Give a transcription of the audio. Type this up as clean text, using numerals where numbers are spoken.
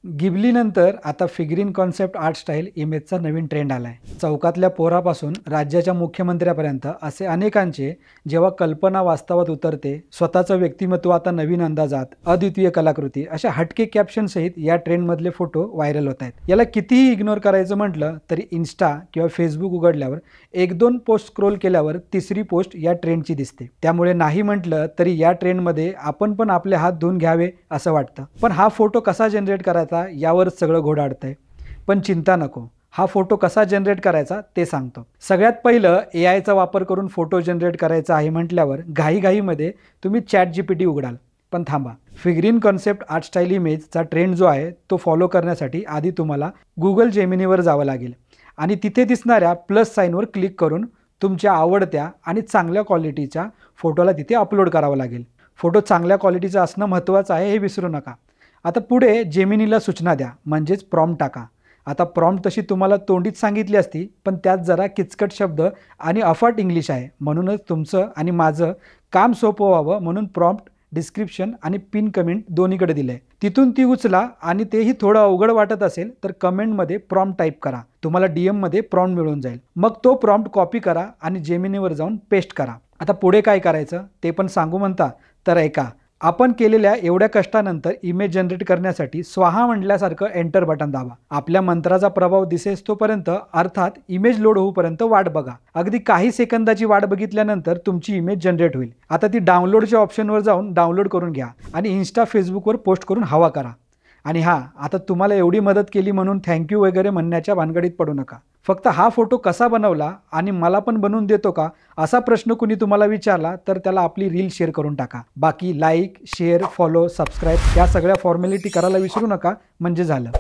Ghibli नंतर आता figurine concept art style इमेजचा नवीन trend आलाय। चौकातल्या पोरापासून राज्याच्या मुख्यमंत्र्यापर्यंत असे अनेकांचे जेव्हा कल्पना वास्तवात उतरते, स्वतःचं व्यक्तिमत्व आता नवीन अंदाजात, अद्वितीय कलाकृती अशा हटके कॅप्शन सहित या ट्रेंड मधले फोटो व्हायरल होत आहेत। याला कितीही इग्नोर करायचं म्हटलं तरी इन्स्टा किंवा फेसबुक उघडल्यावर एक दोन पोस्ट स्क्रोल केल्यावर तिसरी पोस्ट या ट्रेंडची दिसते। त्यामुळे नाही म्हटलं तरी या ट्रेंडमध्ये आपण पण आपले हात धुवून घ्यावे असं वाटतं। पण हा फोटो कसा जनरेट करायचा यावरच सगळं घोडाडतंय। पण चिंता नको, हा फोटो कसा जनरेट करायचा ते सांगतो। सगळ्यात पहिलं AI चा वापर करून फोटो जनरेट करायचा आहे म्हटल्यावर घाईघाईमध्ये तुम्ही ChatGPT उघडाल। पण थांबा, फिगरीन कॉन्सेप्ट आर्ट स्टाईल इमेजचा ट्रेंड जो आहे तो फॉलो करण्यासाठी आधी तुम्हाला Google जेमिनीवर जावं लागेल आणि तिथे दिसणाऱ्या प्लस साइनवर क्लिक करून तुमच्या आवडत्या आणि चांगल्या क्वालिटीच्या फोटोला तिथे अपलोड करावं लागेल। फोटो चांगल्या क्वालिटीचा असणं महत्त्वाचं आहे हे विसरू नका। आता पुढे जेमिनीला सूचना द्या, म्हणजेच प्रॉम्प्ट टाका। आता प्रॉम्प्ट तशी तुम्हाला तोंडीत सांगितली असती, पण त्यात जरा किचकट शब्द आणि अफाट इंग्लिश आहे, म्हणूनच तुमचं आणि माझं काम सोपं व्हावं म्हणून प्रॉम्प्ट डिस्क्रिप्शन आणि पिन कमेंट दोन्हीकडे दिलंय। तिथून ती उचला आणि तेही थोडं अवघड वाटत असेल तर कमेंटमध्ये प्रॉम्प्ट टाईप करा, तुम्हाला DM मध्ये प्रॉम्प्ट मिळून जाईल। मग तो प्रॉम्प्ट कॉपी करा आणि जेमिनीवर जाऊन पेस्ट करा। आता पुढे काय करायचं ते पण सांगू म्हणता तर ऐका। आपण केलेल्या एवढ्या कष्टानंतर इमेज जनरेट करण्यासाठी स्वाहा म्हटल्यासारखं एंटर बटन दाबा। आपल्या मंत्राचा प्रभाव दिसेस तोपर्यंत, अर्थात इमेज लोड होऊपर्यंत वाट बघा। अगदी काही सेकंदाची वाट बघितल्यानंतर तुमची इमेज जनरेट होईल। आता ती डाउनलोडच्या ऑप्शनवर जाऊन डाउनलोड करून घ्या आणि इन्स्टा फेसबुकवर पोस्ट करून हवा करा। आणि हां, आता तुम्हाला एवढी मदत केली म्हणून थँक्यू वगैरे म्हणण्याच्या भानगडीत पडू नका। फक्त हा फोटो कसा बनवला आणि मला पण बनवून देतो का असा प्रश्न कुणी तुम्हाला विचारला तर त्याला आपली रील शेअर करून टाका। बाकी लाईक, शेअर, फॉलो, सबस्क्राईब या सगळ्या फॉर्मॅलिटी करायला विसरू नका, म्हणजे झालं।